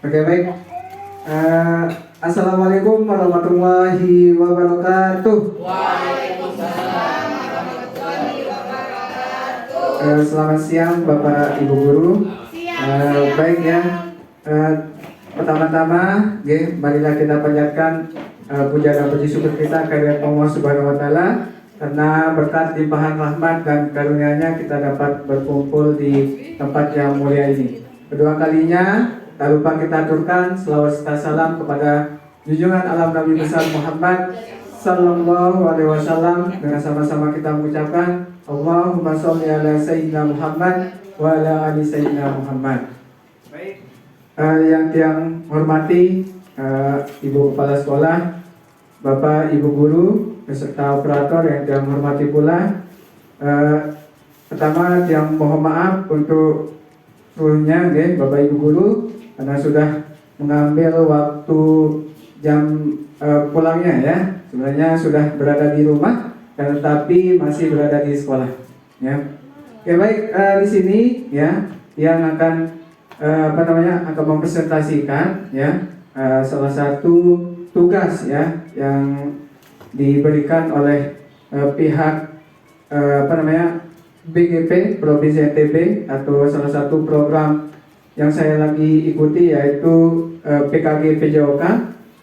Oke, baik. Assalamualaikum warahmatullahi wabarakatuh. Waalaikumsalam warahmatullahi wabarakatuh. Selamat siang Bapak Ibu Guru. Baik ya. Pertama-tama, marilah kita panjatkan puja dan puji syukur kita kepada Allah Subhanahu Wa Taala karena berkat limpahan rahmat dan karunia-Nya kita dapat berkumpul di tempat yang mulia ini. Kedua kalinya, tak lupa kita aturkan selawat serta salam kepada junjungan alam Nabi besar Muhammad Sallallahu Alaihi Wasallam. Dengan sama-sama kita mengucapkan Allahumma sholli ala Sayyidina Muhammad wa ala ali Sayyidina Muhammad. Baik, yang hormati Ibu Kepala Sekolah, Bapak Ibu Guru, beserta operator yang tiang hormati pula. Pertama, yang mohon maaf untuk seluruhnya, Bapak Ibu Guru, karena sudah mengambil waktu jam pulangnya ya. Sebenarnya sudah berada di rumah, tetapi masih berada di sekolah. Ya, oke, baik. Di sini ya, yang akan akan mempresentasikan ya salah satu tugas ya yang diberikan oleh pihak BGP Provinsi NTB atau salah satu program yang saya lagi ikuti yaitu PKG PJOK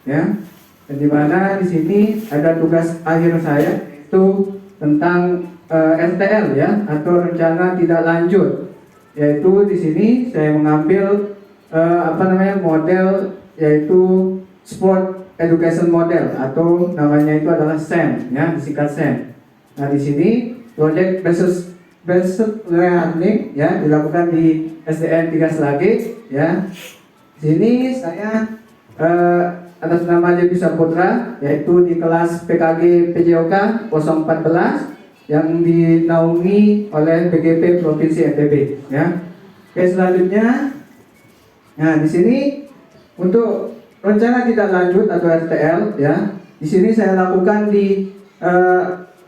ya. Dan di mana di sini ada tugas akhir saya itu tentang RTL ya atau rencana tidak lanjut, yaitu di sini saya mengambil model yaitu Sport Education Model atau namanya itu adalah SEM ya, disingkat SEM. Nah, di sini Project Based Learning ya dilakukan di SDN 3 Selagi ya. Di sini saya atas nama Dewi Saputra yaitu di kelas PKG PJOK 014 yang dinaungi oleh BGP Provinsi NTB ya. Oke, selanjutnya nah di sini untuk rencana tidak lanjut atau RTL ya. Di sini saya lakukan di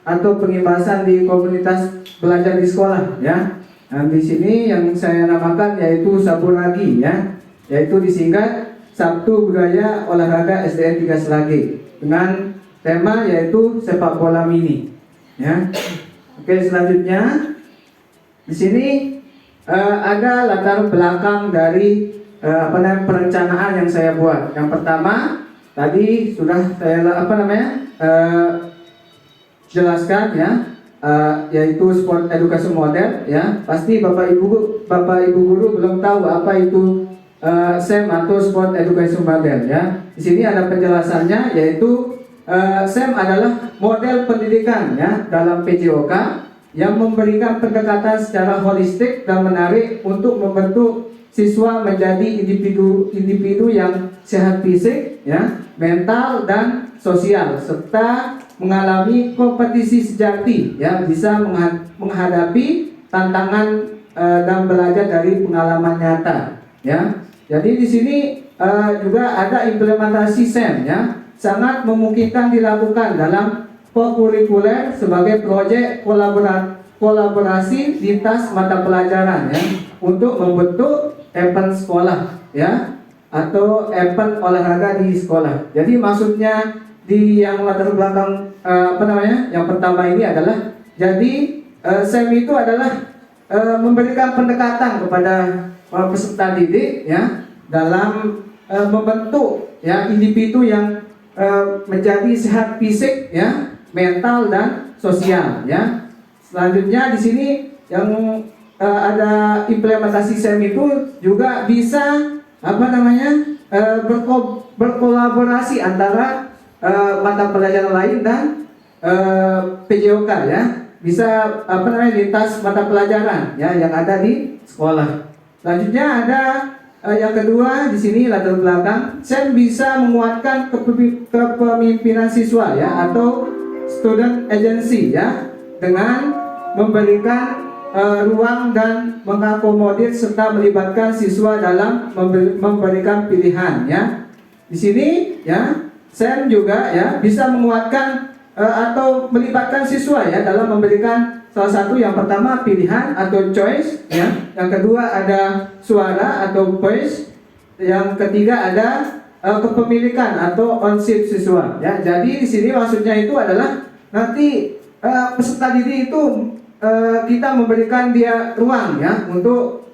atau pengibasan di komunitas belajar di sekolah ya. Nah, di sini yang saya namakan yaitu Saburagi ya, yaitu disingkat Sabtu Budaya Olahraga SDN 3 Selagi dengan tema yaitu sepak bola mini ya. Oke, selanjutnya di sini ada latar belakang dari perencanaan yang saya buat. Yang pertama tadi sudah saya jelaskan ya, yaitu Sport Education Model ya. Pasti Bapak Ibu Guru belum tahu apa itu SEM atau Sport Education Model ya. Di sini ada penjelasannya yaitu SEM adalah model pendidikan ya dalam PJOK yang memberikan pendekatan secara holistik dan menarik untuk membentuk siswa menjadi individu yang sehat fisik ya, mental dan sosial serta mengalami kompetisi sejati ya, bisa menghadapi tantangan dan belajar dari pengalaman nyata ya. Jadi di sini juga ada implementasi SEM ya, sangat memungkinkan dilakukan dalam kokurikuler sebagai proyek kolaborasi lintas mata pelajaran ya, untuk membentuk event sekolah ya atau event olahraga di sekolah. Jadi maksudnya di yang latar belakang yang pertama ini adalah jadi SEM itu adalah memberikan pendekatan kepada peserta didik ya dalam membentuk ya individu yang menjadi sehat fisik ya, mental dan sosial ya. Selanjutnya di sini yang ada implementasi SEM itu juga bisa berkolaborasi antara mata pelajaran lain dan PJOK ya, bisa lintas mata pelajaran ya yang ada di sekolah. Selanjutnya ada yang kedua di sini latar belakang SEM bisa menguatkan kepemimpinan siswa ya atau student agency ya, dengan memberikan ruang dan mengakomodir serta melibatkan siswa dalam memberikan pilihan ya. Di sini ya SEM juga ya bisa menguatkan atau melibatkan siswa ya dalam memberikan salah satu, yang pertama pilihan atau choice ya, yang kedua ada suara atau voice, yang ketiga ada kepemilikan atau ownership siswa ya. Jadi di sini maksudnya itu adalah nanti peserta didik itu kita memberikan dia ruang ya untuk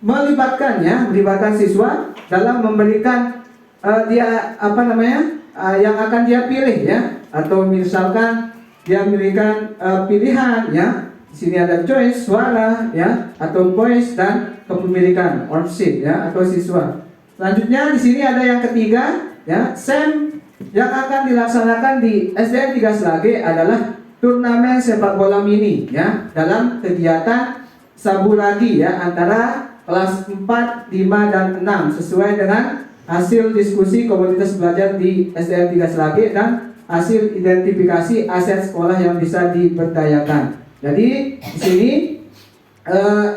melibatkan siswa dalam memberikan dia yang akan dia pilih ya, atau misalkan dia memberikan pilihan ya. Di sini ada choice, suara ya, atau voice, dan kepemilikan ownership ya, atau siswa. Selanjutnya di sini ada yang ketiga ya, SEM yang akan dilaksanakan di SDN 3 Slage adalah turnamen sepak bola mini ya, dalam kegiatan Saburagi ya, antara kelas 4, 5, dan 6 sesuai dengan hasil diskusi komunitas belajar di SDN 3 Slage dan hasil identifikasi aset sekolah yang bisa diberdayakan. Jadi di sini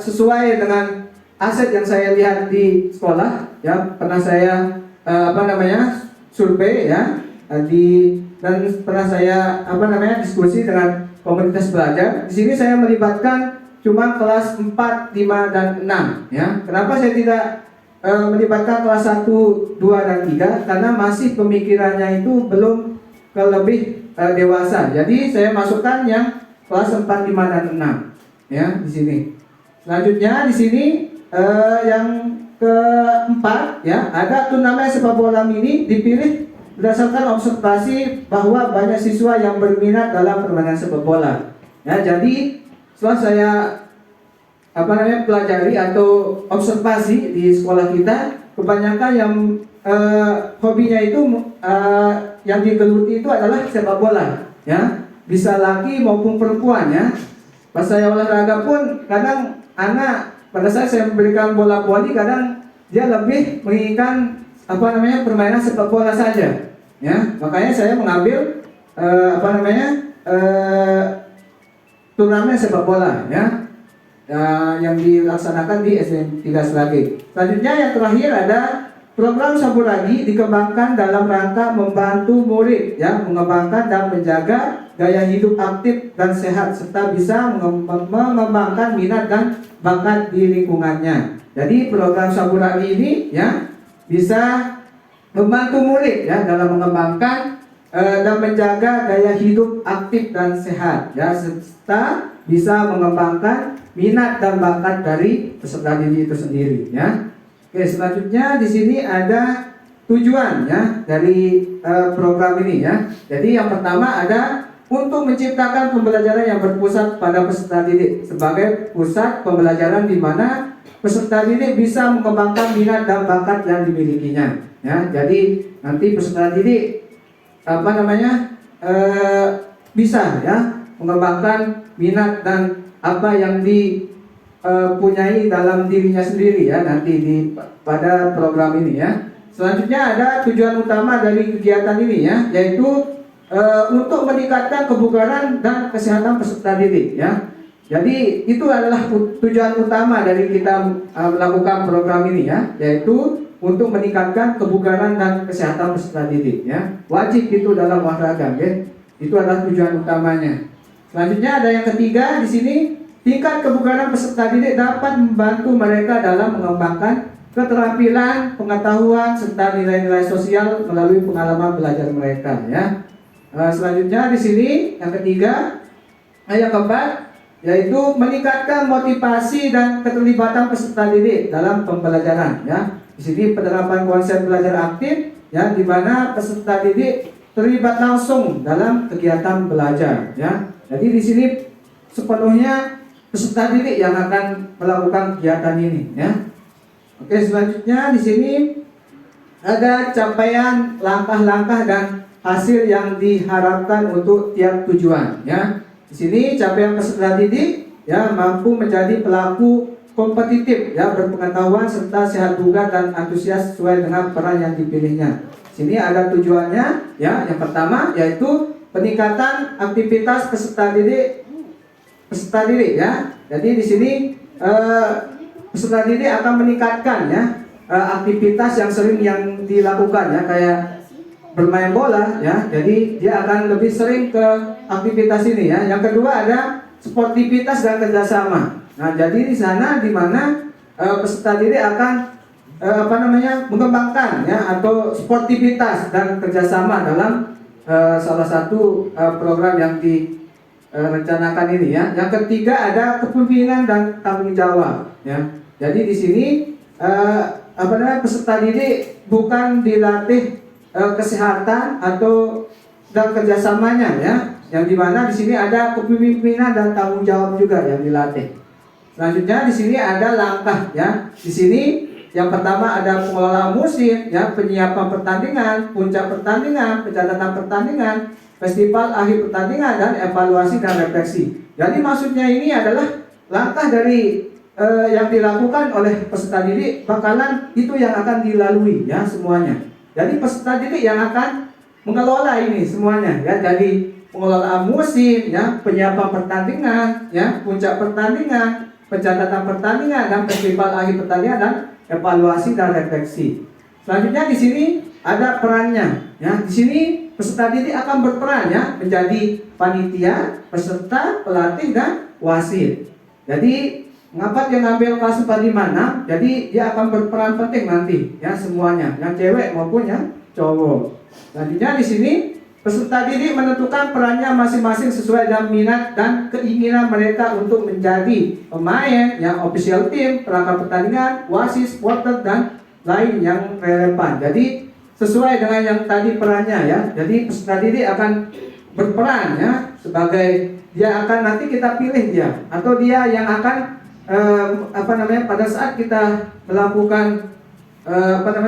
sesuai dengan aset yang saya lihat di sekolah ya, pernah saya survei ya, dan pernah saya diskusi dengan komunitas belajar. Di sini saya melibatkan cuma kelas 4, 5, dan 6 ya. Kenapa saya tidak melibatkan kelas 1, 2, dan 3? Karena masih pemikirannya itu belum lebih dewasa. Jadi saya masukkan yang kelas 4, 5, dan 6 ya di sini. Selanjutnya di sini yang keempat ya, ada turnamen sepak bola mini dipilih berdasarkan observasi bahwa banyak siswa yang berminat dalam permainan sepak bola. Ya, jadi setelah saya pelajari atau observasi di sekolah kita, kebanyakan yang hobinya itu yang digeluti itu adalah sepak bola ya, bisa laki maupun perempuan ya. Pas saya olahraga pun kadang anak pada saat saya memberikan bola voli, kadang dia lebih menginginkan permainan sepak bola saja ya. Makanya saya mengambil turnamen sepak bola ya, yang dilaksanakan di SDN 3 Slage. Selanjutnya yang terakhir ada program Saburagi dikembangkan dalam rangka membantu murid ya, mengembangkan dan menjaga gaya hidup aktif dan sehat, serta bisa mengembangkan minat dan bakat di lingkungannya. Jadi program Saburagi ini ya bisa membantu murid ya dalam mengembangkan dan menjaga gaya hidup aktif dan sehat ya, serta bisa mengembangkan minat dan bakat dari peserta didik itu sendiri ya. Oke, selanjutnya di sini ada tujuan ya dari program ini ya. Jadi yang pertama ada untuk menciptakan pembelajaran yang berpusat pada peserta didik sebagai pusat pembelajaran di mana peserta didik bisa mengembangkan minat dan bakat yang dimilikinya ya. Jadi nanti peserta didik bisa ya mengembangkan minat dan apa yang dipunyai dalam dirinya sendiri ya nanti pada program ini ya. Selanjutnya ada tujuan utama dari kegiatan ini ya, yaitu untuk meningkatkan kebugaran dan kesehatan peserta didik ya. Jadi itu adalah tujuan utama dari kita melakukan program ini ya, yaitu untuk meningkatkan kebugaran dan kesehatan peserta didik ya. Wajib itu dalam olahraga ya. Itu adalah tujuan utamanya. Selanjutnya ada yang ketiga di sini, tingkat kebugaran peserta didik dapat membantu mereka dalam mengembangkan keterampilan, pengetahuan, serta nilai-nilai sosial melalui pengalaman belajar mereka ya. Selanjutnya di sini yang ketiga, yang keempat, yaitu meningkatkan motivasi dan keterlibatan peserta didik dalam pembelajaran ya. Di sini penerapan konsep belajar aktif ya, di mana peserta didik terlibat langsung dalam kegiatan belajar ya. Jadi di sini sepenuhnya peserta didik yang akan melakukan kegiatan ini ya. Oke, selanjutnya di sini ada capaian langkah-langkah dan hasil yang diharapkan untuk tiap tujuan ya. Di sini capaian peserta didik ya mampu menjadi pelaku kompetitif ya, berpengetahuan serta sehat bugar dan antusias sesuai dengan peran yang dipilihnya. Di sini ada tujuannya ya. Yang pertama yaitu peningkatan aktivitas peserta didik ya. Jadi di sini peserta didik akan meningkatkan ya aktivitas yang sering yang dilakukan ya, kayak bermain bola ya. Jadi dia akan lebih sering ke aktivitas ini ya. Yang kedua ada sportivitas dan kerjasama. Nah, jadi di sana di mana peserta didik akan mengembangkan ya atau sportivitas dan kerjasama dalam salah satu program yang direncanakan ini ya. Yang ketiga ada kepemimpinan dan tanggung jawab ya. Jadi di sini peserta didik bukan dilatih kesehatan atau dan kerjasamanya ya. Yang dimana di sini ada kepemimpinan dan tanggung jawab juga yang dilatih. Selanjutnya di sini ada langkah ya. Di sini yang pertama ada pengelola musim, ya, penyiapan pertandingan, puncak pertandingan, pencatatan pertandingan, festival akhir pertandingan, dan evaluasi dan refleksi. Jadi maksudnya ini adalah langkah dari yang dilakukan oleh peserta didik, bakalan itu yang akan dilalui ya semuanya. Jadi peserta didik yang akan mengelola ini semuanya ya. Jadi pengelolaan musim, ya, penyiapan pertandingan, ya, puncak pertandingan, pencatatan pertandingan, dan festival akhir pertandingan, dan evaluasi dan refleksi. Selanjutnya di sini ada perannya, ya. Di sini peserta didik akan berperan ya menjadi panitia, peserta, pelatih, dan wasit. Jadi mengapa dia ngambil kelas 4, 5, 6? Jadi dia akan berperan penting nanti ya semuanya, yang cewek maupun yang cowok. Selanjutnya di sini peserta didik menentukan perannya masing-masing sesuai dengan minat dan keinginan mereka untuk menjadi pemain, yang official team, perangkat pertandingan, wasit, supporter, dan lain yang relevan. Jadi sesuai dengan yang tadi perannya ya. Jadi peserta didik akan berperan ya sebagai, dia akan nanti kita pilih dia atau dia yang akan pada saat kita melakukan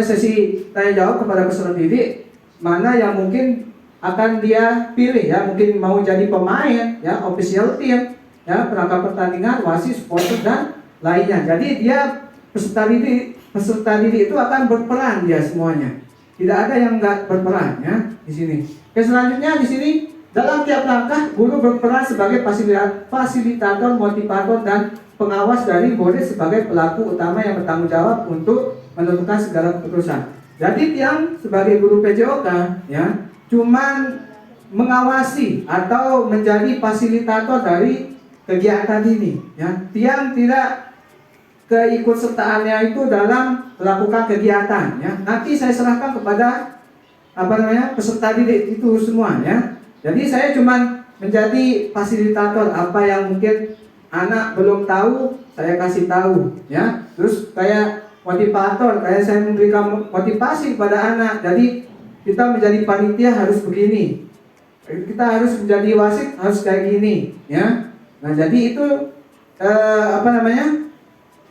sesi tanya jawab kepada peserta didik, mana yang mungkin akan dia pilih ya, mungkin mau jadi pemain ya, official team ya, perangkat pertandingan, wasit, supporter, dan lainnya. Jadi dia peserta didik itu akan berperan dia semuanya. Tidak ada yang enggak berperan ya di sini. Oke, selanjutnya di sini dalam tiap langkah guru berperan sebagai fasilitator, motivator, dan pengawas dari murid sebagai pelaku utama yang bertanggung jawab untuk menentukan segala keputusan. Jadi yang sebagai guru PJOK ya cuman mengawasi atau menjadi fasilitator dari kegiatan ini ya. Tiang tidak keikutsertaannya itu dalam melakukan kegiatan ya. Nanti saya serahkan kepada peserta didik itu semua ya. Jadi saya cuman menjadi fasilitator, apa yang mungkin anak belum tahu saya kasih tahu ya. Terus kayak motivator, kayak saya memberikan motivasi kepada anak. Jadi kita menjadi panitia harus begini, kita harus menjadi wasit harus kayak gini ya. Nah jadi itu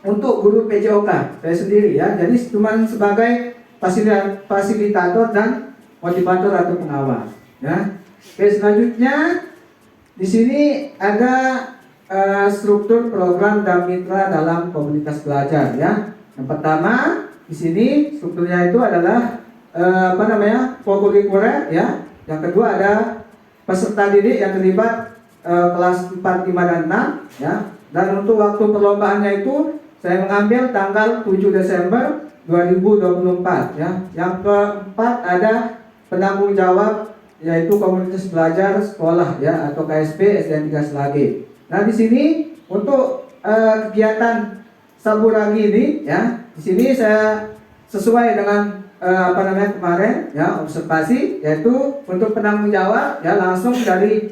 untuk guru PJOK saya sendiri ya. Jadi cuma sebagai fasilitator dan motivator atau pengawas ya. Oke, selanjutnya di sini ada struktur program dan mitra dalam komunitas belajar ya. Yang pertama di sini strukturnya itu adalah kurikuler ya. Yang kedua ada peserta didik yang terlibat kelas 4, 5, dan 6 ya. Dan untuk waktu perlombaannya itu saya mengambil tanggal 7 Desember 2024 ya. Yang keempat ada penanggung jawab yaitu komunitas belajar sekolah ya atau KSP SDN 3 Selagi. Nah di sini untuk kegiatan Saburagi ini ya, di sini saya sesuai dengan kemarin ya observasi, yaitu untuk penanggung jawab ya langsung dari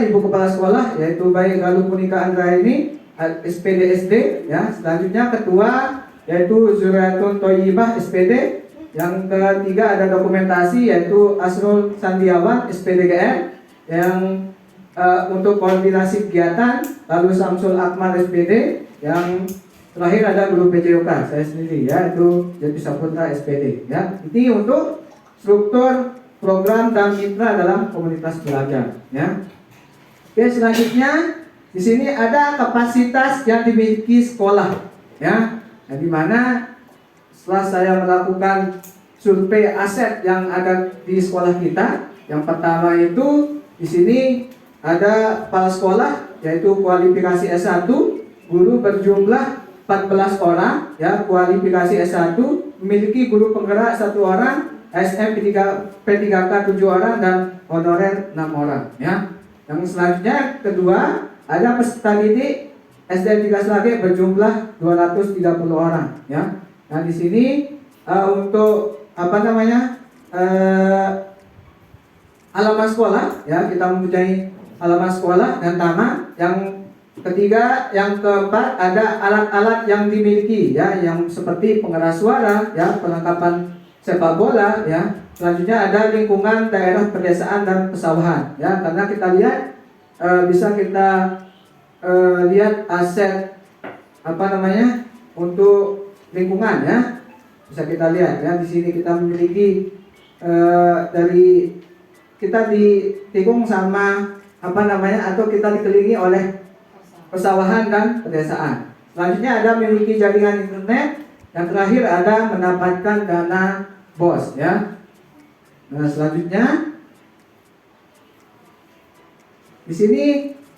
ibu kepala sekolah yaitu Bayi Galuh Punika Andra ini SPD SD ya. Selanjutnya ketua yaitu Zuriatun Toyibah SPD. Yang ketiga ada dokumentasi yaitu Asrul Sandiawan SPDGM. Yang untuk koordinasi kegiatan lalu Samsul Akmal SPD. Yang terakhir ada guru PJOK saya sendiri ya, itu Jati Saputra SPD ya. Ini untuk struktur program dan mitra dalam komunitas belajar ya. Oke, selanjutnya di sini ada kapasitas yang dimiliki sekolah ya. Nah, di mana setelah saya melakukan survei aset yang ada di sekolah kita, yang pertama itu di sini ada kepala sekolah yaitu kualifikasi S1, guru berjumlah 14 orang ya, kualifikasi S1, memiliki guru penggerak 1 orang, SM P3K 7 orang, dan honorer 6 orang ya. Yang selanjutnya kedua ada peserta didik SDN 3 Selagi berjumlah 230 orang ya. Nah di sini untuk apa namanya halaman sekolah ya, kita mempunyai halaman sekolah dan taman. Yang ketiga, yang keempat ada alat-alat yang dimiliki ya, yang seperti pengeras suara ya, perlengkapan sepak bola ya. Selanjutnya ada lingkungan daerah pedesaan dan pesawahan ya, karena kita lihat bisa kita lihat aset apa namanya untuk lingkungan ya, bisa kita lihat ya. Di sini kita memiliki dari kita ditikung sama apa namanya, atau kita dikelilingi oleh pesawahan dan pedesaan. Selanjutnya ada memiliki jaringan internet. Yang terakhir ada mendapatkan dana BOS ya. Nah selanjutnya di sini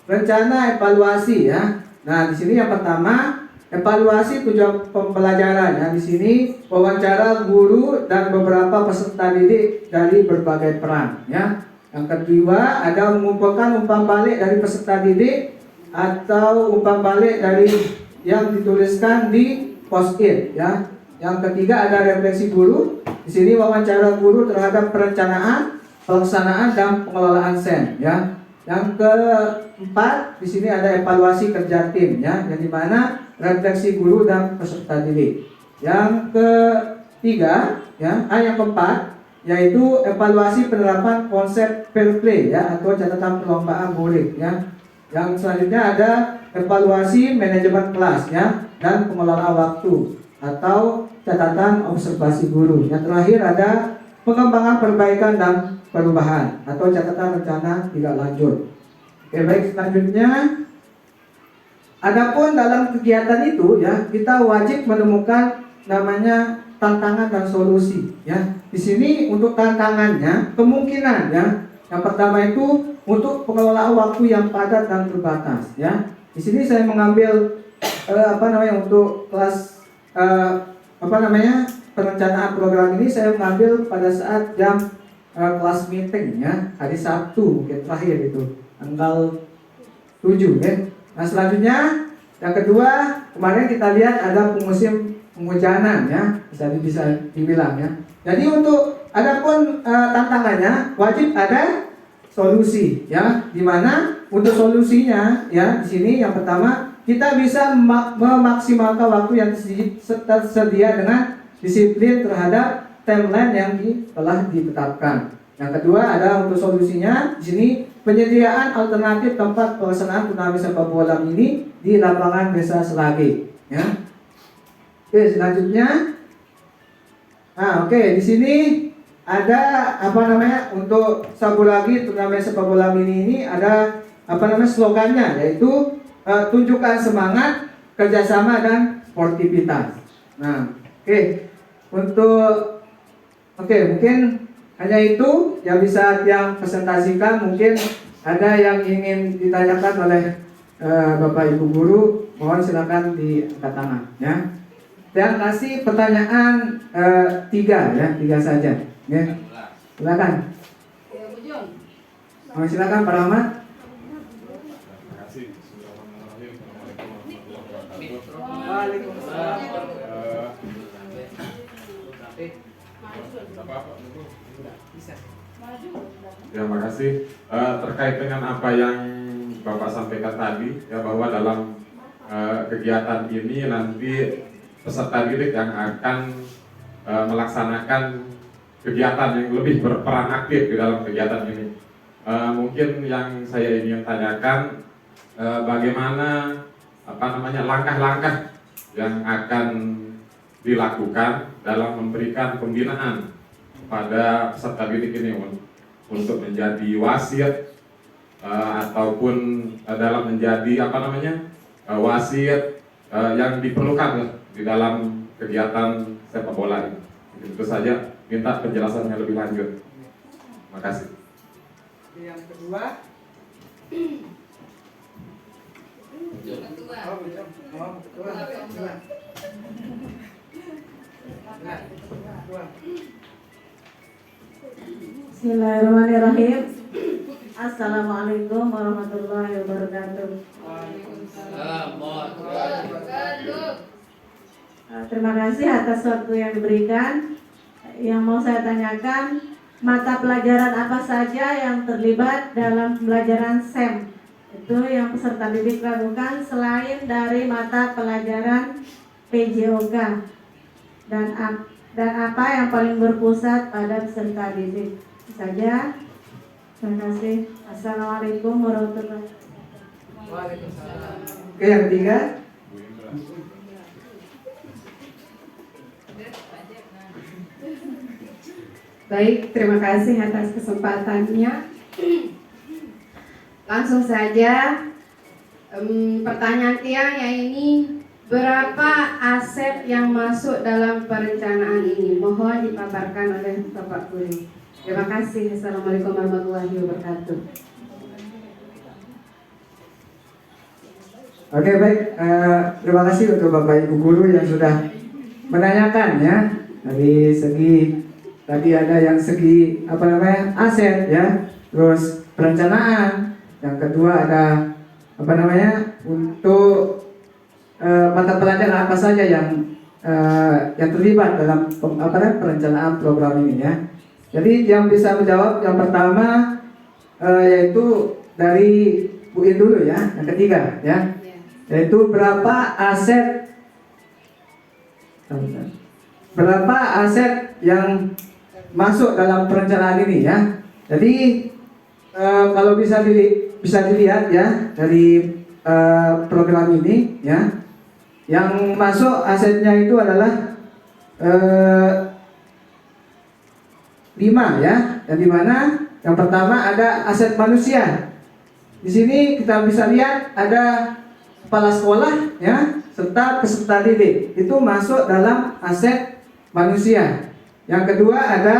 rencana evaluasi ya. Nah di sini yang pertama evaluasi tujuan pembelajaran ya. Di sini wawancara guru dan beberapa peserta didik dari berbagai peran ya. Yang kedua ada mengumpulkan umpan balik dari peserta didik atau umpan balik dari yang dituliskan di post-it ya. Yang ketiga ada refleksi guru. Di sini wawancara guru terhadap perencanaan, pelaksanaan dan pengelolaan SEN ya. Yang keempat di sini ada evaluasi kerja tim ya, yang dimana refleksi guru dan peserta didik. Yang ketiga ya, yang keempat yaitu evaluasi penerapan konsep fair play ya, atau catatan perlombaan murid ya. Yang selanjutnya ada evaluasi manajemen kelas ya, dan pengelolaan waktu atau catatan observasi guru. Yang terakhir ada pengembangan perbaikan dan perubahan atau catatan rencana tidak lanjut. Oke, baik, selanjutnya adapun dalam kegiatan itu ya, kita wajib menemukan namanya tantangan dan solusi ya. Di sini untuk tantangannya kemungkinan ya. Yang pertama itu untuk pengelolaan waktu yang padat dan terbatas ya. Di sini saya mengambil untuk kelas perencanaan program ini saya mengambil pada saat jam kelas meeting ya, hari Sabtu mungkin terakhir itu tanggal 7 ya. Nah selanjutnya yang kedua, kemarin kita lihat ada musim penghujanan ya, bisa dibilang ya. Jadi untuk adapun tantangannya wajib ada solusi ya, dimana untuk solusinya ya di sini yang pertama kita bisa memaksimalkan waktu yang tersedia dengan disiplin terhadap timeline yang telah ditetapkan. Yang kedua ada untuk solusinya di sini penyediaan alternatif tempat pelaksanaan turnamen sepak bola mini di lapangan Desa Selagi ya. Oke, selanjutnya di sini ada untuk Sabu Lagi turnamen sepak bola mini ini ada slogannya, yaitu tunjukkan semangat, kerjasama dan sportivitas. Nah, mungkin hanya itu yang bisa yang presentasikan. Mungkin ada yang ingin ditanyakan oleh Bapak Ibu guru, mohon silakan diangkat tangan ya. Dan kasih pertanyaan 3 saja ya. Silakan. Silakan Pak Rahmat. Waalaikumsalam. Terima kasih. Terkait dengan apa yang Bapak sampaikan tadi ya, bahwa dalam kegiatan ini nanti peserta didik yang akan melaksanakan kegiatan yang lebih berperan aktif di dalam kegiatan ini. Mungkin yang saya ingin tanyakan bagaimana langkah-langkah yang akan dilakukan dalam memberikan pembinaan pada peserta didik ini untuk menjadi wasit ataupun dalam menjadi wasit yang diperlukan di dalam kegiatan sepak bola ini. Itu saja, minta penjelasannya lebih lanjut. Terima kasih. Yang kedua. Bismillahirrahmanirrahim. Assalamualaikum warahmatullahi wabarakatuh. Terima kasih atas waktu yang diberikan. Yang mau saya tanyakan, mata pelajaran apa saja yang terlibat dalam pembelajaran SEM? Itu yang peserta didik lakukan selain dari mata pelajaran PJOK. Dan apa yang paling berpusat pada peserta didik? Itu saja. Terima kasih. Assalamualaikum warahmatullahi wabarakatuh. Oke, yang ketiga. Baik, terima kasih atas kesempatannya. Langsung saja, pertanyaan Tiang yang ini, berapa aset yang masuk dalam perencanaan ini? Mohon dipaparkan oleh Bapak Guru. Terima kasih. Assalamualaikum warahmatullahi wabarakatuh. Oke, baik. Terima kasih untuk Bapak Ibu Guru yang sudah menanyakan ya. Dari segi tadi ada yang segi aset ya, terus perencanaan. Yang kedua ada untuk mata pelajaran apa saja yang terlibat dalam perencanaan program ini ya. Jadi yang bisa menjawab yang pertama yaitu dari Bu In dulu ya, yang ketiga ya, yaitu berapa aset yang masuk dalam perencanaan ini ya. Jadi kalau bisa dilihat ya dari program ini ya, yang masuk asetnya itu adalah 5 ya. Yang dimana yang pertama ada aset manusia. Di sini kita bisa lihat ada kepala sekolah ya, serta peserta didik. Itu masuk dalam aset manusia. Yang kedua ada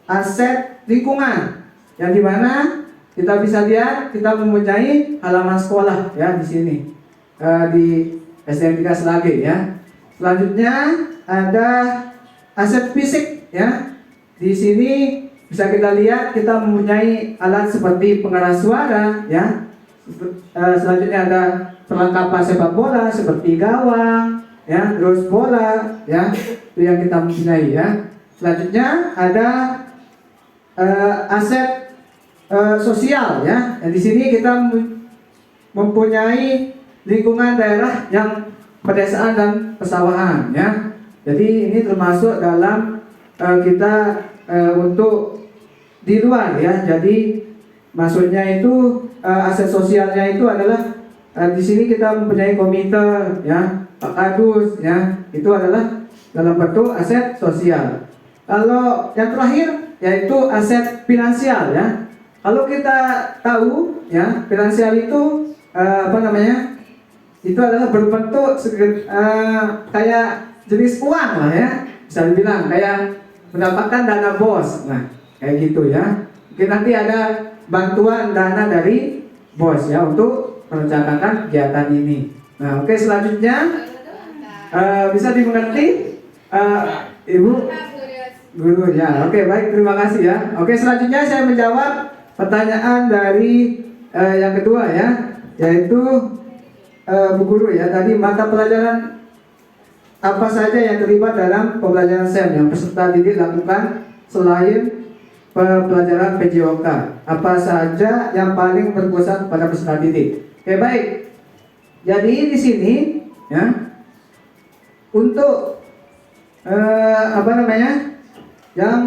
aset lingkungan, yang dimana kita bisa lihat kita mempunyai halaman sekolah ya di sini di SDN 3 Selage ya. Selanjutnya ada aset fisik ya. Di sini bisa kita lihat kita mempunyai alat seperti pengeras suara ya. Selanjutnya ada perlengkapan sepak bola seperti gawang ya, terus bola ya, itu yang kita mempunyai ya. Selanjutnya ada aset sosial ya. Di sini kita mempunyai lingkungan daerah yang pedesaan dan pesawahan ya. Jadi ini termasuk dalam kita untuk di luar ya. Jadi maksudnya itu aset sosialnya itu adalah di sini kita mempunyai komite ya, Pak Kadus ya. Itu adalah dalam bentuk aset sosial. Kalau yang terakhir yaitu aset finansial ya. Kalau kita tahu ya, finansial itu itu adalah berbentuk kayak jenis uang lah ya. Bisa dibilang kayak mendapatkan dana bos. Nah, kayak gitu ya. Mungkin nanti ada bantuan dana dari bos ya untuk merencanakan kegiatan ini. Nah, oke, selanjutnya bisa dimengerti Ibu Guru ya. Oke, baik, terima kasih ya. Oke, selanjutnya saya menjawab pertanyaan dari yang kedua ya, yaitu Bu Guru ya, tadi mata pelajaran apa saja yang terlibat dalam pembelajaran SEM yang peserta didik lakukan selain pelajaran PJOK. Apa saja yang paling berpusat pada peserta didik? Oke, baik. Jadi di sini ya, untuk yang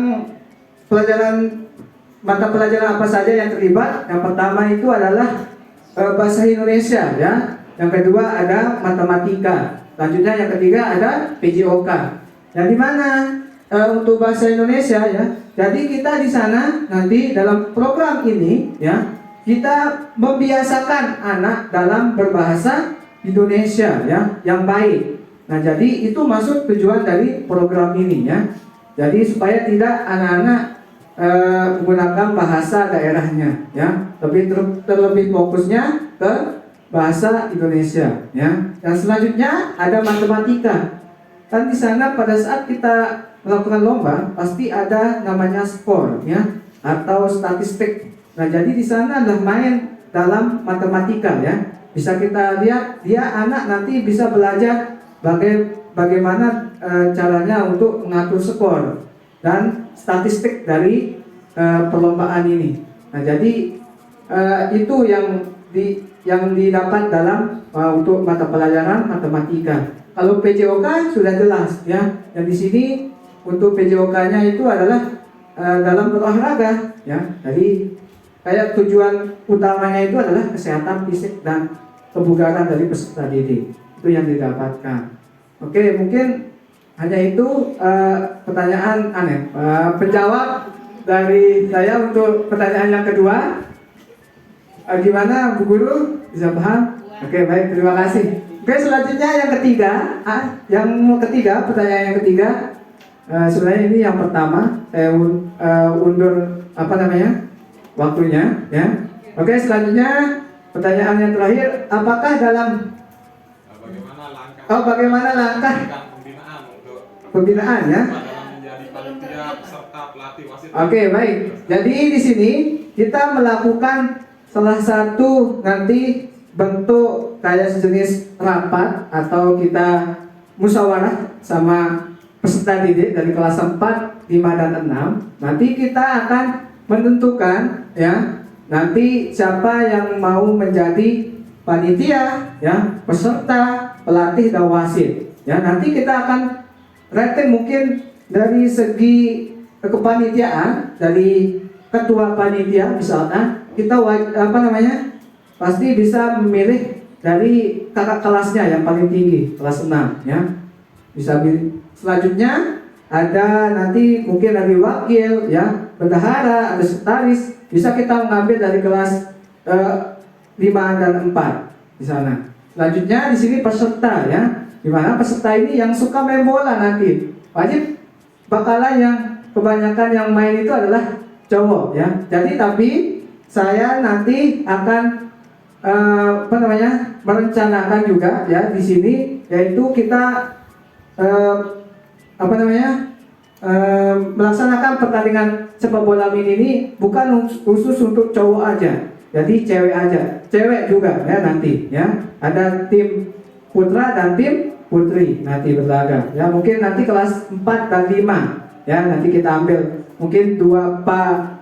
mata pelajaran apa saja yang terlibat? Yang pertama itu adalah bahasa Indonesia ya. Yang kedua ada matematika. Selanjutnya yang ketiga ada PJOK. Yang dimana untuk bahasa Indonesia ya. Jadi kita di sana nanti dalam program ini ya, kita membiasakan anak dalam berbahasa Indonesia ya, yang baik. Nah, jadi itu masuk tujuan dari program ini ya. Jadi supaya tidak anak-anak menggunakan bahasa daerahnya ya, terlebih fokusnya ke bahasa Indonesia ya. Dan selanjutnya ada matematika. Kan di sana pada saat kita melakukan lomba pasti ada namanya skor ya, atau statistik. Nah, jadi di sana adalah main dalam matematika ya. Bisa kita lihat dia anak nanti bisa belajar bagaimana caranya untuk mengatur skor dan statistik dari perlombaan ini. Nah, jadi itu yang didapat dalam untuk mata pelajaran matematika. Kalau PJOK sudah jelas ya. Dan di sini untuk PJOK-nya itu adalah dalam berolahraga ya. Jadi kayak tujuan utamanya itu adalah kesehatan fisik dan kebugaran dari peserta didik. Itu yang didapatkan. Oke, mungkin hanya itu pertanyaan aneh. Penjawab dari saya untuk pertanyaan yang kedua. Gimana Bu Guru? Bisa paham? Oke, baik, terima kasih. Oke, selanjutnya yang ketiga. Pertanyaan yang ketiga. Sebenarnya ini yang pertama. Saya undur waktunya ya. Oke, selanjutnya pertanyaan yang terakhir, apakah dalam bagaimana langkah pembinaan ya? Oke, baik. Jadi di sini kita melakukan salah satu nanti bentuk kayak sejenis rapat atau kita musyawarah sama peserta didik dari kelas 4, 5 dan 6. Nanti kita akan menentukan ya, nanti siapa yang mau menjadi panitia ya, peserta, pelatih dan wasit. Ya, nanti kita akan rating mungkin dari segi kepanitiaan, dari ketua panitia misalkan kita pasti bisa memilih dari kakak kelasnya yang paling tinggi, kelas 6 ya. Bisa selanjutnya ada nanti mungkin dari wakil ya, bendahara, ada sekretaris, bisa kita mengambil dari kelas 5 dan 4 di sana. Selanjutnya di sini peserta ya, dimana peserta ini yang suka main bola nanti wajib bakalan yang kebanyakan yang main itu adalah cowok ya. Jadi tapi saya nanti akan merencanakan juga ya di sini, yaitu kita melaksanakan pertandingan sepak bola mini ini bukan khusus untuk cowok aja, jadi cewek juga ya nanti ya. Ada tim putra dan tim putri nanti berlaga ya. Mungkin nanti kelas 4 dan 5 ya, nanti kita ambil mungkin 2 PA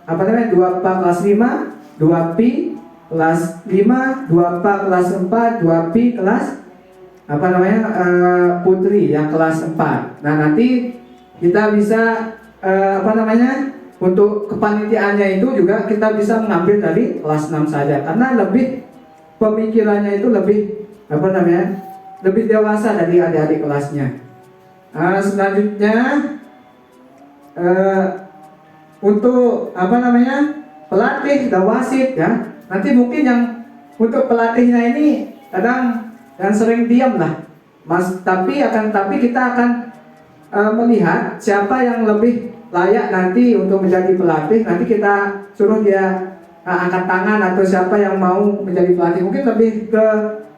kelas 5, 2 Pi kelas 5, 2 PA kelas 4, 2 Pi kelas putri yang kelas 4. Nah, nanti kita bisa untuk kepanitiaannya itu juga kita bisa mengambil dari kelas 6 saja, karena lebih pemikirannya itu lebih lebih dewasa dari adik-adik kelasnya. Selanjutnya untuk pelatih dan wasit ya. Nanti mungkin yang untuk pelatihnya ini kadang dan sering diam lah, Mas. Tapi kita akan melihat siapa yang lebih layak nanti untuk menjadi pelatih. Nanti kita suruh dia angkat tangan atau siapa yang mau menjadi pelatih. Mungkin lebih ke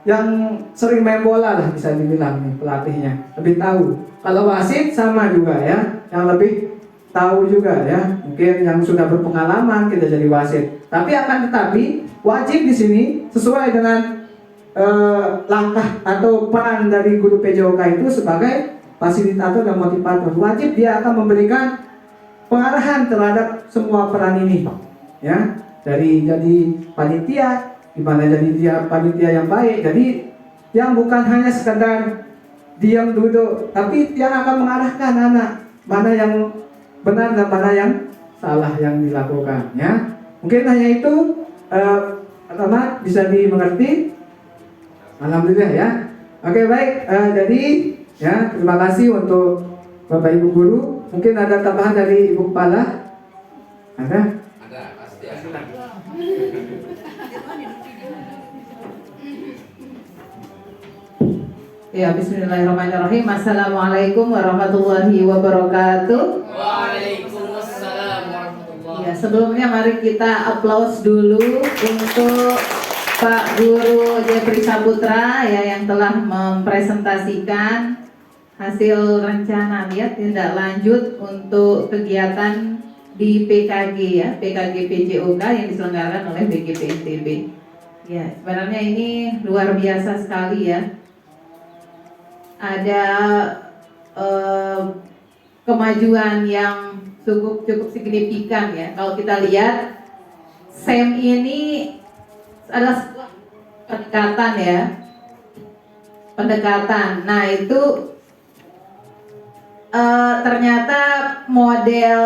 yang sering main bola lah bisa dibilang nih pelatihnya, lebih tahu. Kalau wasit sama juga ya, yang lebih tahu juga ya. Mungkin yang sudah berpengalaman kita jadi wasit. Tapi wajib di sini sesuai dengan langkah atau peran dari guru PJOK itu sebagai fasilitator dan motivator. Wajib dia akan memberikan pengarahan terhadap semua peran ini ya, dari jadi panitia, gimana jadi dia panitia yang baik, jadi yang bukan hanya sekedar diam duduk, tapi yang akan mengarahkan anak mana yang benar dan mana yang salah yang dilakukan ya. Mungkin hanya itu bisa dimengerti. Alhamdulillah ya. Oke, baik. Jadi ya, terima kasih untuk Bapak Ibu guru. Mungkin ada tambahan dari Ibu Kepala? Ada? Ada, pasti ada. Ya, bismillahirrahmanirrahim. Assalamualaikum warahmatullahi wabarakatuh. Waalaikumsalam warahmatullahi. Ya, sebelumnya mari kita aplaus dulu untuk Pak Guru Jeffrey Saputra ya, yang telah mempresentasikan hasil rencana ya tindak lanjut untuk kegiatan di PKG ya, PKG PJOK yang diselenggarakan oleh BGP NTB. Ya, sebenarnya ini luar biasa sekali ya. ada kemajuan yang cukup signifikan ya. Kalau kita lihat SEM ini adalah sebuah pendekatan ya, pendekatan. Nah itu ternyata model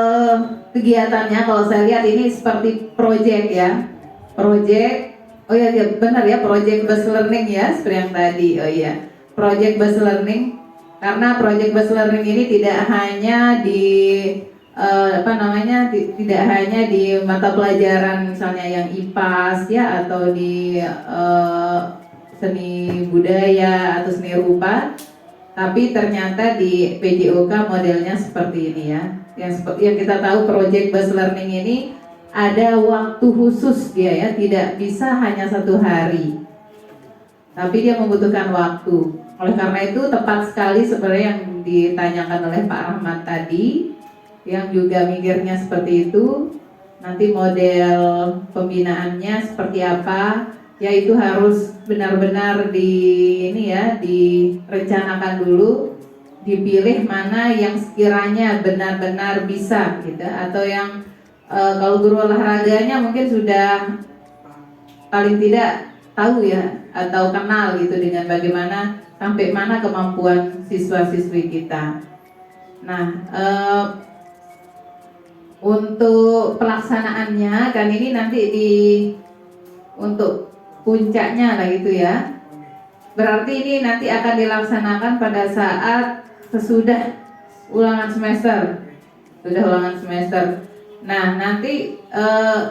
kegiatannya kalau saya lihat ini seperti project ya, project. Oh iya, benar ya, project based learning ya, seperti yang tadi. Oh iya, project based learning. Karena project based learning ini tidak hanya di tidak hanya di mata pelajaran misalnya yang IPAS ya, atau di seni budaya atau seni rupa, tapi ternyata di PJOK modelnya seperti ini ya. Yang seperti yang kita tahu, project based learning ini ada waktu khusus dia ya, tidak bisa hanya 1 hari, tapi dia membutuhkan waktu. Oleh karena itu tepat sekali sebenarnya yang ditanyakan oleh Pak Rahmat tadi, yang juga mikirnya seperti itu. Nanti model pembinaannya seperti apa, yaitu harus benar-benar direncanakan dulu, dipilih mana yang sekiranya benar-benar bisa gitu, atau yang kalau guru olahraganya mungkin sudah paling tidak tahu ya, atau kenal gitu dengan bagaimana sampai mana kemampuan siswa-siswi kita. Nah, untuk pelaksanaannya kan ini nanti untuk puncaknya lah gitu ya. Berarti ini nanti akan dilaksanakan pada saat sesudah ulangan semester. Sudah ulangan semester. Nah, nanti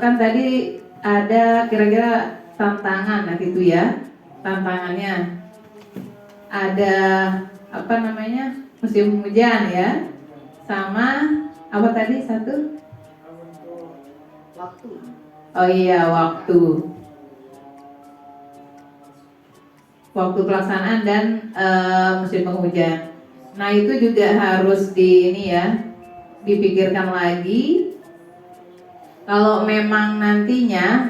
kan tadi ada kira-kira tantangan nah gitu ya. Tantangannya ada musim hujan ya. Sama apa tadi satu? Waktu. Oh iya, waktu pelaksanaan dan musim penghujan. Nah itu juga harus dipikirkan lagi. Kalau memang nantinya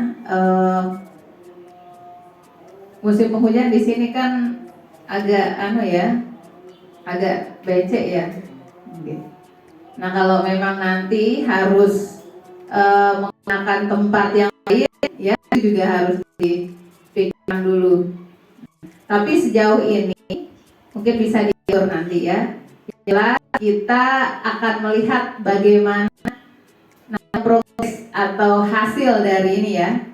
musim penghujan di sini kan agak agak becek ya. Nah kalau memang nanti harus menggunakan tempat yang lain ya, itu juga harus dipikirkan dulu. Tapi sejauh ini mungkin bisa diatur nanti ya. Jelas kita akan melihat bagaimana progres atau hasil dari ini ya.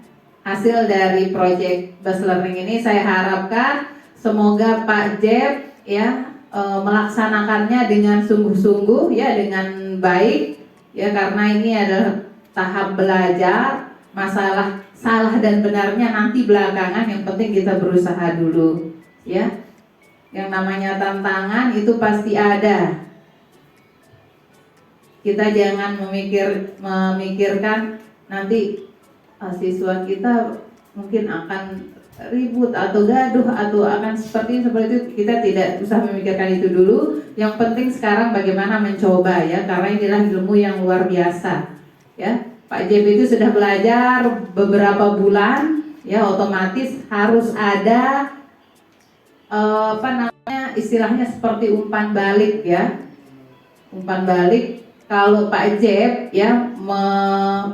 Hasil dari project based learning ini saya harapkan semoga Pak Jeb ya melaksanakannya dengan sungguh-sungguh ya, dengan baik ya, karena ini adalah tahap belajar. Masalah salah dan benarnya nanti belakangan, yang penting kita berusaha dulu ya. Yang namanya tantangan itu pasti ada. Kita jangan memikirkan nanti siswa kita mungkin akan ribut atau gaduh atau akan seperti itu. Kita tidak usah memikirkan itu dulu. Yang penting sekarang bagaimana mencoba ya, karena inilah ilmu yang luar biasa ya. Pak JB itu sudah belajar beberapa bulan ya, otomatis harus ada istilahnya seperti umpan balik ya. Umpan balik kalau Pak Jeb ya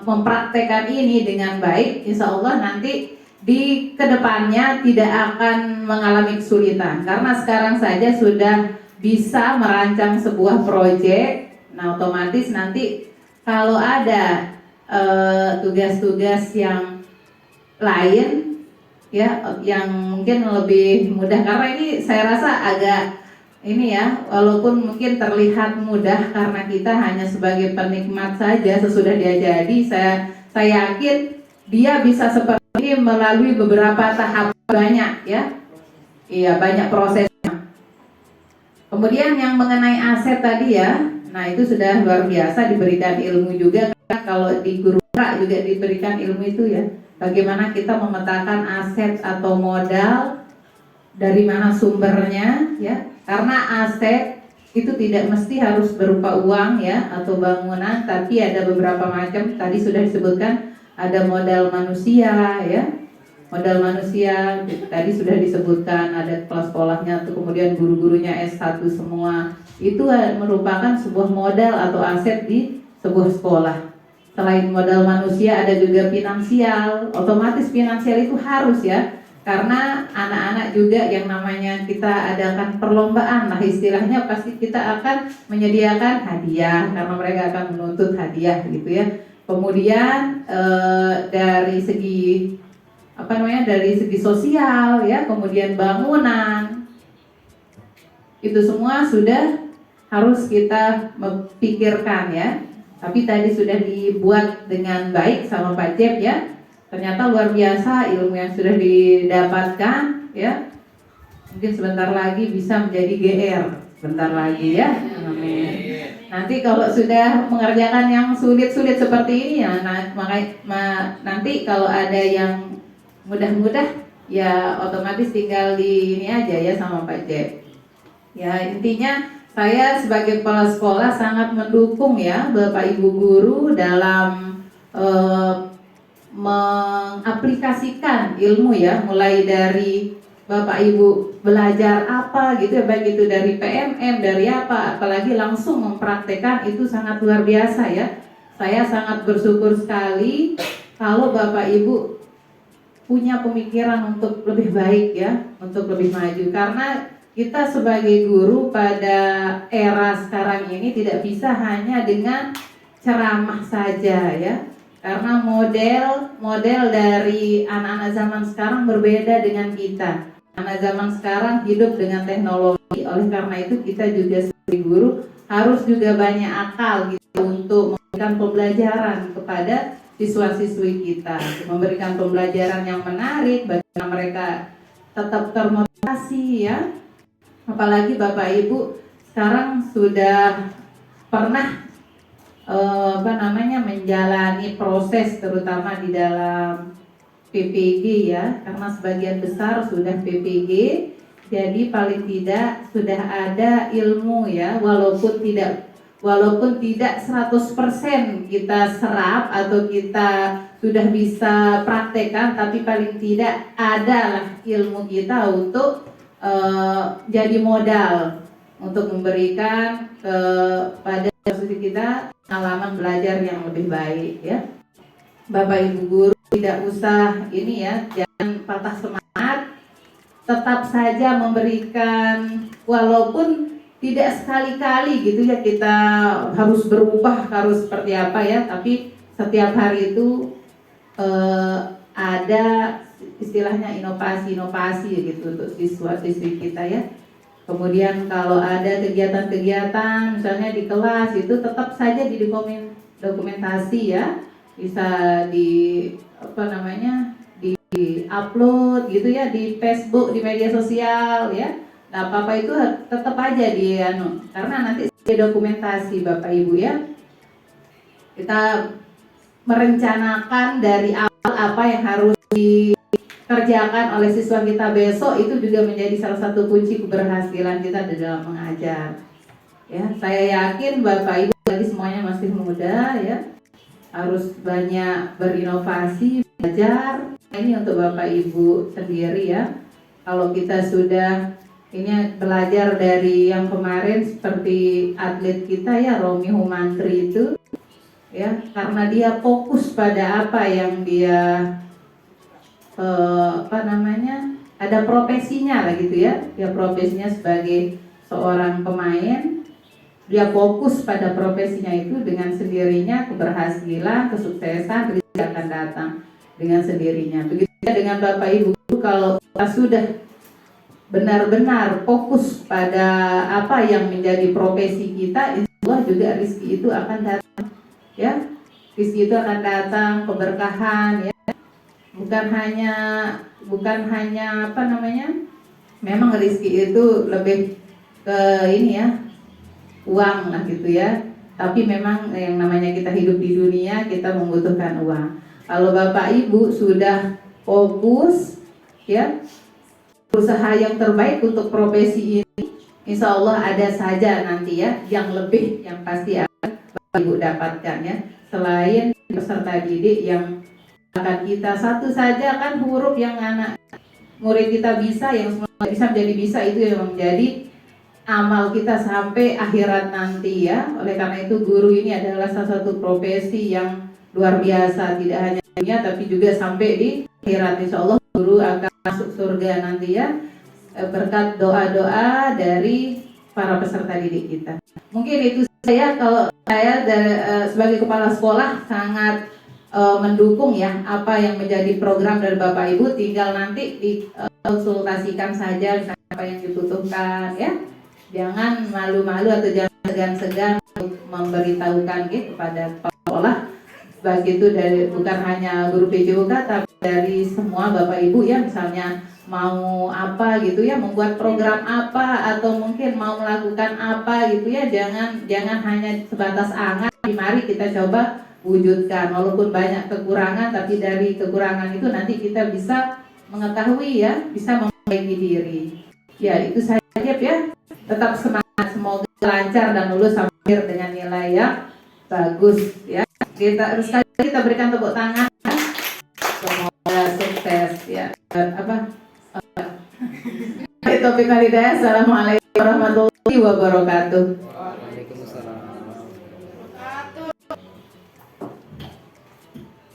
mempraktekkan ini dengan baik, insya Allah nanti di kedepannya tidak akan mengalami kesulitan, karena sekarang saja sudah bisa merancang sebuah proyek. Nah otomatis nanti kalau ada tugas-tugas yang lain ya, yang mungkin lebih mudah, karena ini saya rasa agak walaupun mungkin terlihat mudah karena kita hanya sebagai penikmat saja sesudah dia jadi, saya yakin dia bisa seperti ini melalui beberapa tahap banyak ya. Iya, banyak prosesnya. Kemudian yang mengenai aset tadi ya, nah itu sudah luar biasa, diberikan ilmu juga. Kalau di guru juga diberikan ilmu itu ya, bagaimana kita memetakan aset atau modal, dari mana sumbernya ya, karena aset itu tidak mesti harus berupa uang ya atau bangunan, tapi ada beberapa macam, tadi sudah disebutkan ada modal manusia ya, modal manusia tadi sudah disebutkan, ada kepala sekolahnya, tuh kemudian guru-gurunya S1 semua. Itu merupakan sebuah modal atau aset di sebuah sekolah. Selain modal manusia ada juga finansial. Otomatis finansial itu harus ya, karena anak-anak juga yang namanya kita adakan perlombaan, nah istilahnya pasti kita akan menyediakan hadiah karena mereka akan menuntut hadiah gitu ya. Kemudian dari segi dari segi sosial ya, kemudian bangunan, itu semua sudah harus kita memikirkan ya. Tapi tadi sudah dibuat dengan baik sama Pak Jeb ya. Ternyata luar biasa ilmu yang sudah didapatkan ya. Mungkin sebentar lagi bisa menjadi GR, sebentar lagi ya. Amin. Nanti kalau sudah mengerjakan yang sulit-sulit seperti ini ya, nanti kalau ada yang mudah-mudah ya otomatis tinggal di ini aja ya sama Pak Jeb. Ya intinya saya sebagai kepala sekolah sangat mendukung ya Bapak Ibu guru dalam mengaplikasikan ilmu ya, mulai dari Bapak Ibu belajar apa gitu ya, baik itu dari PMM, dari apa, apalagi langsung mempraktekkan, itu sangat luar biasa ya. Saya sangat bersyukur sekali kalau Bapak Ibu punya pemikiran untuk lebih baik ya, untuk lebih maju. Karena kita sebagai guru pada era sekarang ini tidak bisa hanya dengan ceramah saja ya. Karena model dari anak-anak zaman sekarang berbeda dengan kita. Anak zaman sekarang hidup dengan teknologi, oleh karena itu kita juga sebagai guru harus juga banyak akal gitu untuk memberikan pembelajaran kepada siswa-siswi kita, memberikan pembelajaran yang menarik bagaimana mereka tetap termotivasi ya. Apalagi Bapak Ibu sekarang sudah pernah menjalani proses terutama di dalam PPG ya, karena sebagian besar sudah PPG, jadi paling tidak sudah ada ilmu ya, walaupun tidak 100% kita serap atau kita sudah bisa praktekkan, tapi paling tidak adalah ilmu kita untuk jadi modal untuk memberikan kepada siswa kita pengalaman belajar yang lebih baik ya. Bapak Ibu guru tidak usah ini ya, jangan patah semangat, tetap saja memberikan, walaupun tidak sekali-kali gitu ya kita harus berubah, harus seperti apa ya, tapi setiap hari itu ada istilahnya inovasi gitu untuk siswa-siswi kita ya. Kemudian kalau ada kegiatan-kegiatan misalnya di kelas itu tetap saja dokumentasi ya, bisa di upload gitu ya di Facebook, di media sosial ya. Nah, apa-apa itu tetap aja karena nanti dokumentasi Bapak Ibu ya. Kita merencanakan dari awal apa yang harus dikerjakan oleh siswa kita besok, itu juga menjadi salah satu kunci keberhasilan kita di dalam mengajar. Ya, saya yakin Bapak Ibu lagi semuanya masih muda ya, harus banyak berinovasi, belajar. Ini untuk Bapak Ibu sendiri ya. Kalau kita sudah ini belajar dari yang kemarin seperti atlet kita ya, Romi Humantri itu ya, karena dia fokus pada apa yang dia ada profesinya lah gitu ya. Dia profesinya sebagai seorang pemain, dia fokus pada profesinya itu, dengan sendirinya keberhasilan, kesuksesan akan datang dengan sendirinya. Begitu dengan Bapak Ibu, kalau kita sudah benar-benar fokus pada apa yang menjadi profesi kita, insya Allah juga rezeki itu akan datang ya. Rezeki itu akan datang, keberkahan ya. Bukan hanya memang rezeki itu lebih ke ini ya, uang lah gitu ya. Tapi memang yang namanya kita hidup di dunia, kita membutuhkan uang. Kalau Bapak Ibu sudah fokus ya, usaha yang terbaik untuk profesi ini, insya Allah ada saja nanti ya yang lebih, yang pasti akan Bapak Ibu dapatkan ya. Selain peserta didik yang kita. Satu saja kan huruf yang anak murid kita bisa, yang semua bisa menjadi bisa, itu yang menjadi amal kita sampai akhirat nanti ya. Oleh karena itu guru ini adalah salah satu profesi yang luar biasa, tidak hanya dunia tapi juga sampai di akhirat. Insya Allah guru akan masuk surga nanti ya, berkat doa-doa dari para peserta didik kita. Mungkin itu saya, kalau saya sebagai kepala sekolah sangat mendukung ya apa yang menjadi program dari Bapak Ibu, tinggal nanti dikonsultasikan saja apa yang dibutuhkan ya. Jangan malu-malu atau jangan segan-segan untuk memberitahukan gitu kepada kepala sekolah. Baik itu dari bukan hanya guru PJOK tapi dari semua Bapak Ibu ya, misalnya mau apa gitu ya, membuat program apa atau mungkin mau melakukan apa gitu ya, jangan hanya sebatas angan. Mari kita coba wujudkan, walaupun banyak kekurangan tapi dari kekurangan itu nanti kita bisa mengetahui ya, bisa memperbaiki diri. Ya itu saja ya, tetap semangat, semoga lancar dan lulus sampai dengan nilai yang bagus ya. Kita berikan tepuk tangan, semoga sukses ya. Topik Hidayah. Assalamualaikum warahmatullahi wabarakatuh.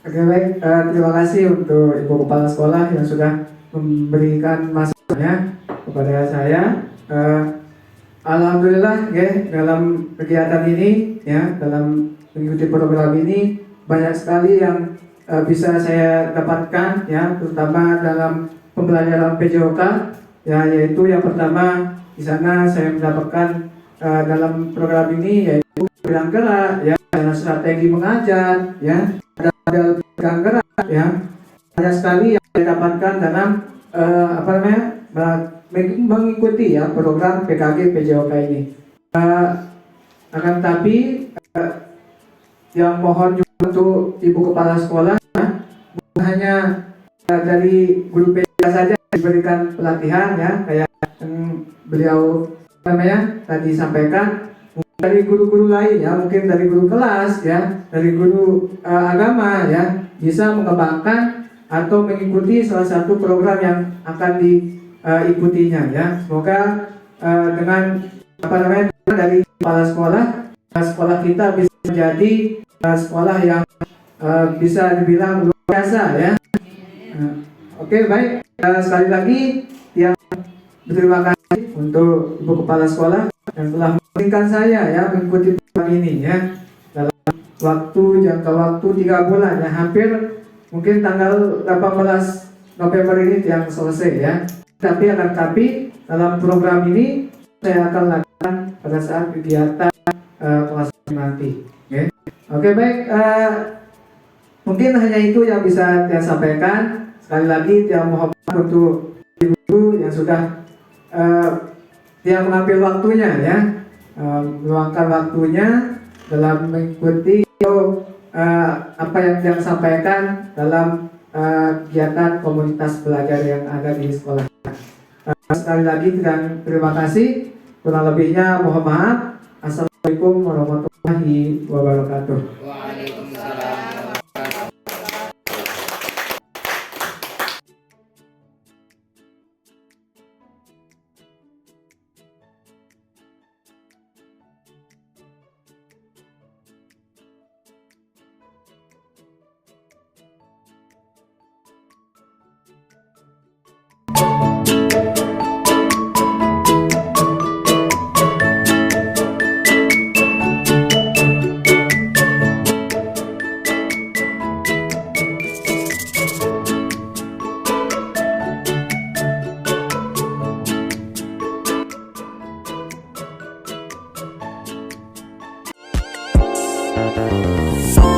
Oke, baik, terima kasih untuk Ibu Kepala Sekolah yang sudah memberikan masukannya kepada saya. Alhamdulillah ya, dalam kegiatan ini ya, dalam mengikuti program ini banyak sekali yang bisa saya dapatkan ya, terutama dalam pembelajaran PJOK ya, yaitu yang pertama di sana saya mendapatkan dalam program ini yaitu bidang gerak ya, dan strategi mengajar ya, ada bidang gerak ya, banyak sekali yang saya dapatkan dalam mengikuti ya program PKG PJOK ini. Akan tetapi yang mohon juga untuk Ibu Kepala Sekolah bukan hanya dari guru PJOK saja diberikan pelatihan ya, kayak beliau tadi sampaikan, dari guru-guru lain ya, mungkin dari guru kelas ya, dari guru agama ya, bisa mengembangkan atau mengikuti salah satu program yang akan diikutinya ya. Semoga dengan dari kepala sekolah, sekolah kita bisa menjadi sekolah yang bisa dibilang luar biasa ya. Oke, baik, sekali lagi yang berterima kasih untuk Ibu Kepala Sekolah yang telah memberikan saya ya mengikuti program ini ya, dalam jangka waktu 3 bulan ya, hampir mungkin tanggal 18 November ini yang selesai ya. Tapi dalam program ini saya akan lakukan pada saat kegiatan kelas nanti. Oke, baik, mungkin hanya itu yang bisa saya sampaikan. Sekali lagi saya mohon maaf untuk ibu yang sudah dia mengambil waktunya ya, meluangkan waktunya dalam mengikuti apa yang dia sampaikan dalam kegiatan komunitas belajar yang ada di sekolah. Sekali lagi dan terima kasih, kurang lebihnya mohon maaf. Assalamualaikum warahmatullahi wabarakatuh. Waalaikumsalam. We'll be right back.